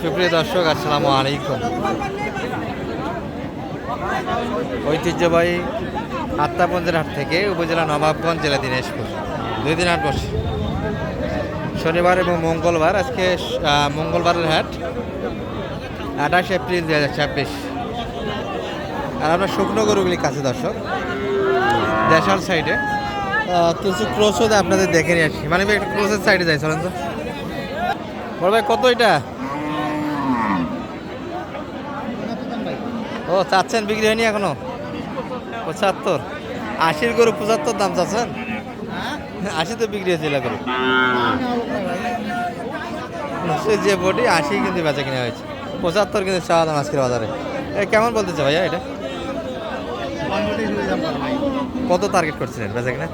সুপ্রিয় দর্শক, আসসালামু আলাইকুম। ঐতিহ্যবাহী আত্মাপঞ্জের হাট থেকে উপজেলা নবাবগঞ্জ, জেলা দিনাজপুর 2 দিন হাট বসে, শনিবার এবং মঙ্গলবার। আজকে মঙ্গলবারের হাট 28 এপ্রিল 2026। আর আমরা শুকনো গরুগুলি কাছে দর্শক, দেশাল সাইডে কিছু ক্রোসও আপনাদের দেখে নিয়ে আসি। মানে একটা ক্রোসের সাইডে যাই, চলেন তো। বড় ভাই, কত এটা? ও চাচ্ছেন, বিক্রি হয়নি এখনো? 75। 80 গরু 75 দাম চাচ্ছেন? 80 তো বিক্রি হয়েছিল গরু, যে বডি 80 কিন্তু বেচা কিনা হয়েছে। 75 কিন্তু চাওয়া দাম আজকের বাজারে। কেমন বলতেছে ভাইয়া এটা? কত টার্গেট করছিলেন বেচা কিনা?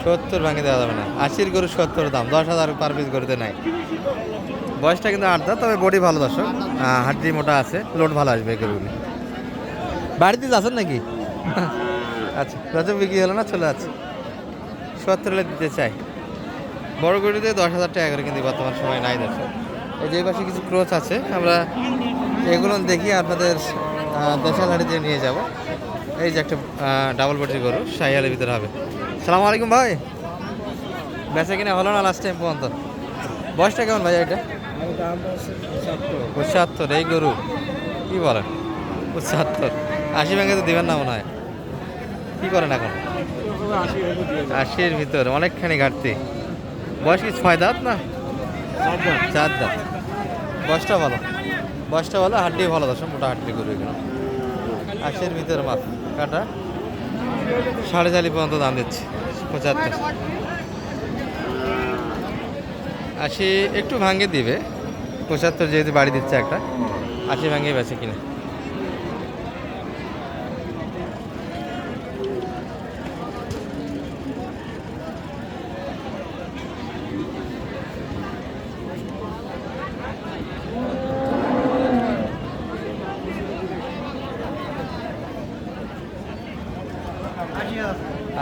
70 ভাঙে দেওয়া যাবে না। 80 গরু 70 দাম, 10,000 পার পিস গরুতে নাই। বয়সটা কিন্তু 8 দাঁত, তবে বডি ভালো দর্শক, হাড্ডি মোটা আছে, লোড ভালো আসবে গরুগুলি। বাড়িতে যাচ্ছেন নাকি? আচ্ছা, রজব বিক্রি হলো না, চলে যাচ্ছে। 70 দিতে চাই। বড় গরুতে 10,000 টাকা করে কিন্তু বর্তমান সময় নাই দর্শক। এই যে পাশে কিছু ক্রোচ আছে, আমরা এগুলো দেখি আপনাদের দেশাল হাড়িতে নিয়ে যাব। এই যে একটা ডাবল বডির গরু, শাহিয়ালের ভিতরে হবে। সালাম আলাইকুম ভাই, বেচা কিনা হলো না লাস্ট টাইম পর্যন্ত? বয়সটা কেমন ভাই এটা? 75। এই গরু কি বলেন, 75? 80 ভেঙে তো দিবেন না মনে হয়। কি করেন এখন? 80-র ভিতরে অনেকখানি ঘাটতি। বয়স কি 6 দাঁত না 4 দাঁত? বয়সটা ভালো, বয়সটা ভালো, হাড্ডি ভালো দর্শক, মোটা হাড্ডি গরু এগুলো। 80-র ভিতরে মাপ কাটা, 4.5 পর্যন্ত দাম দিচ্ছে। 75। 80 একটু ভাঙে দিবে, 75 যেহেতু বাড়ি দিচ্ছে একটা, 80 ভাঙে বেছে কিনা।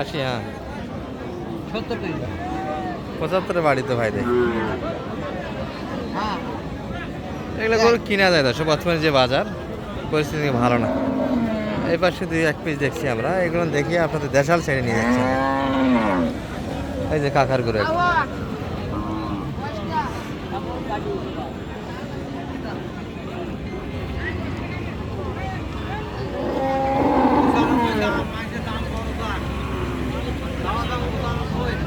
আশি, হ্যাঁ 75 বাড়ি তো ভাই দেয়। এগুলো গরু কিনা যায় দর্শক, বর্তমানে যে বাজার পরিস্থিতি ভালো না। এই পাশে 2-1 পিস দেখছি আমরা, এগুলো দেখিয়ে আপনাদের দেশাল সাইডে নিয়ে যাচ্ছি। এই যে কাকার গরু একটা,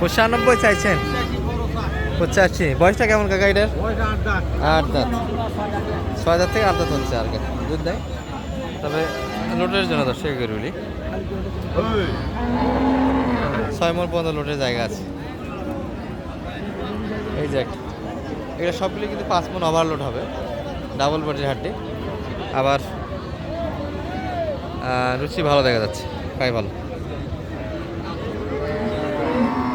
পঁচানব্বই চাইছেন? 85। বয়সটা কেমন কাকা এটার? 8 দাঁত। 6 দাঁত থেকে 8 দাঁত হচ্ছে আর কি, দুধ দেয়। তবে লোটের জন্য দর্শক গরুগুলি 6 মণ পর্যন্ত লোটের জায়গা আছে। এই যে একটা, এটা সবগুলি কিন্তু 5 মণ ওভারলোড হবে, ডাবল বডির হাড্ডি। আবার রুচি ভালো দেখা যাচ্ছে, খাই ভালো।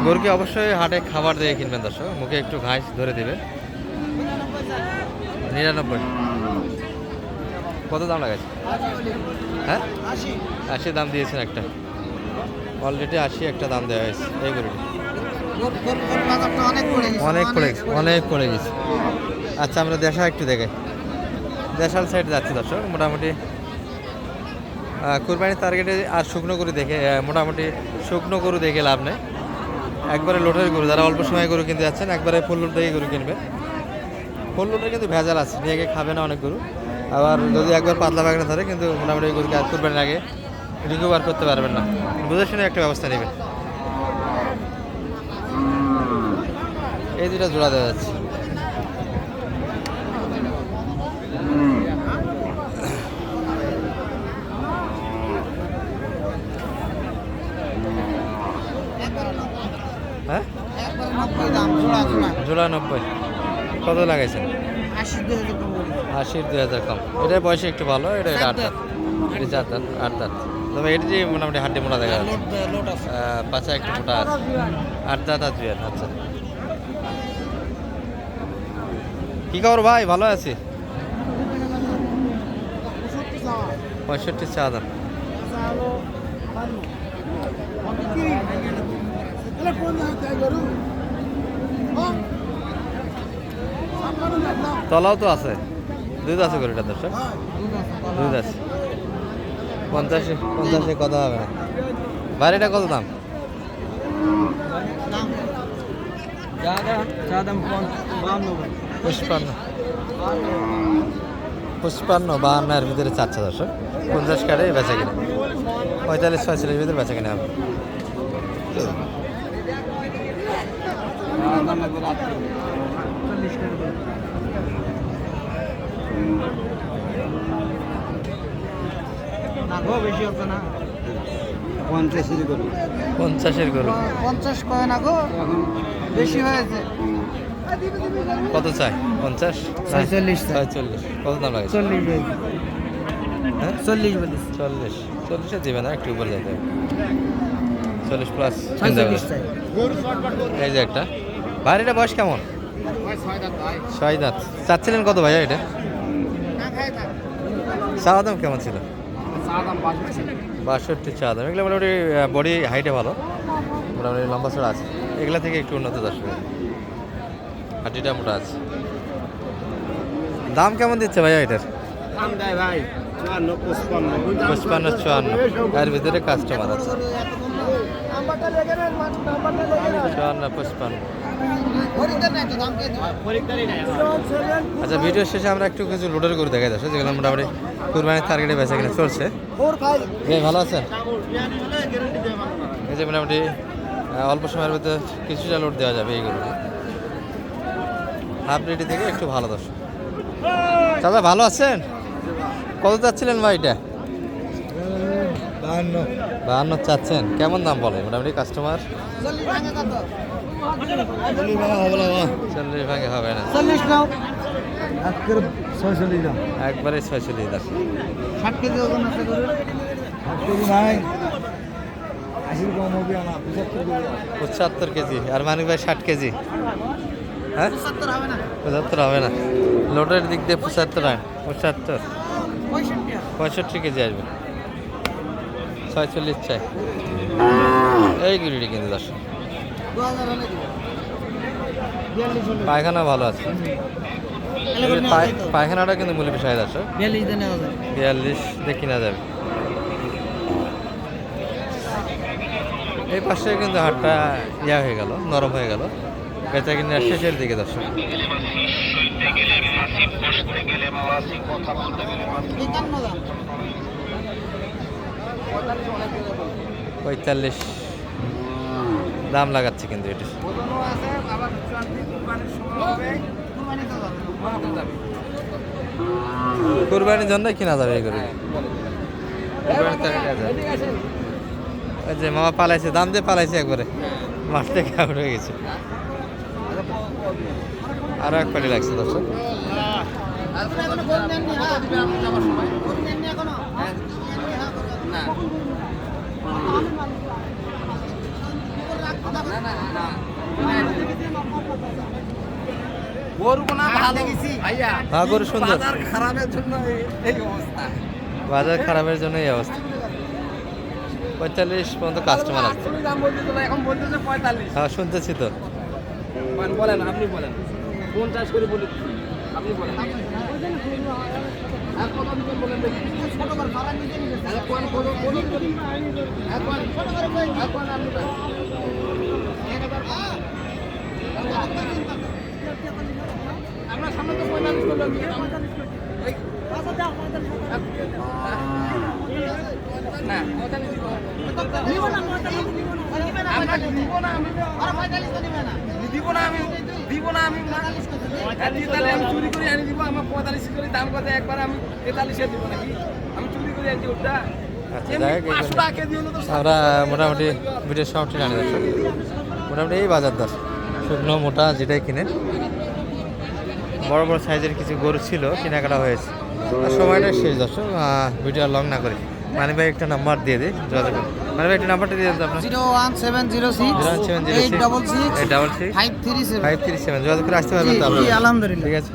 গরুকে অবশ্যই হাটে খাবার দিয়ে কিনবেন দর্শক, মুখে একটু ঘাস ধরে দেবে। 99। কত দাম লাগাচ্ছে? হ্যাঁ 80 দাম দিয়েছেন একটা, অলরেডি 80 একটা দাম দেওয়া হয়েছে এই গরুটি। অনেক পড়ে গেছে। আচ্ছা, আমরা দেশা একটু দেখে, দেশাল সাইডে যাচ্ছি দর্শক। মোটামুটি কুরবানির টার্গেটে আর শুকনো গরু দেখে, মোটামুটি শুকনো গরু দেখে লাভ নেই। একবারে লোটের গরু, যারা অল্প সময় গরু কিনতে যাচ্ছেন, একবারে ফুল লোড দিয়ে গরু কিনবে। ফুল লোডের কিন্তু ভেজাল আছে, নিয়ে গিয়ে খাবে না অনেক গরু। আবার যদি একবার পাতলা বাগনা ধরে, কিন্তু মোটামুটি গরুকে আর কুরবানির আগে রিকভার করতে পারবেন না। বুঝে শুনে একটা ব্যবস্থা নেবেন। এই দুটা জোড়া দেওয়া যাচ্ছে। হ্যাঁ জোড়া 90। কত লাগাইছেন? 80-র 2,000 কম। এটার বয়সে একটু ভালো, এটা 8 দাঁত, এটা 4 দাঁত 8 দাঁত। তবে এটা যে মোটামুটি হাড্ডি মোটা দেখা যাচ্ছে, পাছা একটু মোটা আছে। 8 দাঁত আর 2 দাঁত। আচ্ছা, কি খবর ভাই? ভালো আছি। 65 চা দাম। তলাও তো আছে, দুধ আছে গরুটা দর্শক, দুধ আছে। 50 কথা হবে না। বাড়িটা কত দাম? পুষ্পান্ন 52 ভিতরে চাচ্ছে দর্শক, 50 কাটে বেচা কিনা, 45-46 ভিতরে বেচা কিনা হবে। বেশি হচ্ছে না, 50-এর গরু 50 কয় না গো, বেশি হয়েছে। কত চাই? 50 46 চাই। 46 কত দাম লাগে? 40 হয়েছে। হ্যাঁ 40 বলিস। 40 দিবে না, একটু উপরে যাইতে হবে। 40 প্লাস 46 চাই। এই যে একটা বাড়িটা বয়স কেমন? 6 দাঁত। চাচ্ছিলেন কত ভাইয়া এটা? চাওয়া দাম কেমন ছিল? 62 চা দাম। এগুলো মোটামুটি বডি হাইটে ভালো, মোটামুটি লম্বা চড়া আছে, এগুলা থেকে একটু উন্নত দর্শক, হাঁটিটা মোটা আছে। দাম কেমন দিচ্ছে ভাইয়া এটার? 55-54, এর ভিতরে কাস্টমার আছে। 54-55। আচ্ছা, ভিডিও শেষে আমরা একটু কিছু লোডের গরু দেখাই দর্শক, যেগুলো মোটামুটি কুরবানির টার্গেটে বেচা কিনা চলছে। ভালো আছেন? এই যে মোটামুটি অল্প সময়ের ভিতরে কিছুটা লোড দেওয়া যাবে এই গরুটি, হাফ রেডি থেকে একটু ভালো দর্শক। দাদা ভালো আছেন? কত চাচ্ছিলেন ভাই এটা? 52 চাচ্ছেন। কেমন দাম বলে মোটামুটি কাস্টমার? 40 ভাগে হবে না, 40 নাও, আজকের 46 দাম, একবারে 46 দাম। 60 কেজি ওজন আছে গরু, 60 কেজি নাই, 80 কম হবে না, 75 কেজি। আর মানিক ভাই 60 কেজি, হ্যাঁ 70 হবে না, 75 হবে না, লোডের দিক দিয়ে 75 হয়, 75 65 কেজি আসবে। 46 চাই এই গুলিটি কিন্তু দর্শক। 2000 হলে দিবে, 42 হলে পায়খানা ভালো আছে, পায়খানাটা কিন্তু মূল্য বিষয় দর্শক। 42 দেন নেওয়া যায়। 42 দেখি না যাবে। এই পাশে কিন্তু হাটটা ইয়া হয়ে গেল, নরম হয়ে গেল, বেচা কিনা শেষের দিকে দর্শক। 45 দাম লাগাচ্ছে কিন্তু এটা। কুরবানির জন্য কিনা যাবে এই গরু, ওই যে মামা পালাইছে, দাম দিয়ে পালাইছে একবারে, মাঠ থেকে আউট হয়ে গেছে। আরো এক পাটি লাগছে দর্শক। হ্যাঁ গরু সুন্দর, বাজার খারাপের জন্য এই অবস্থা। 45 পর্যন্ত কাস্টমার আছে, হ্যাঁ শুনতেছি তো। বলেন, আপনি বলেন, 50 করে বলি, আপনি বলেন। আমরা সামনে তো 45 করলাম, না চুরি করে আনি দিব, আমার 45 করে দাম কত, একবার আমি 43 দিব নাকি, আমি চুরি করে আনি ওটা। আমরা মোটামুটি ভিডিওর সমাপ্তি জানি দর্শক। মোটামুটি এই বাজার দর শুকনো মোটা যেটাই কিনে, বড় বড় সাইজের কিছু গরু ছিল, কেনাকাটা হয়েছে। আর সময়টা শেষ দর্শক, ভিডিও লং না করি। মানে ভাই একটা নাম্বার দিয়ে দিই, যোগাযোগ করুন। মানে ভাই একটা নাম্বারটা দিয়ে দেন আপনার। 01706 866 537 যোগাযোগ করে আসতে পারবেন তো আপনারা? আলহামদুলিল্লাহ। ঠিক আছে।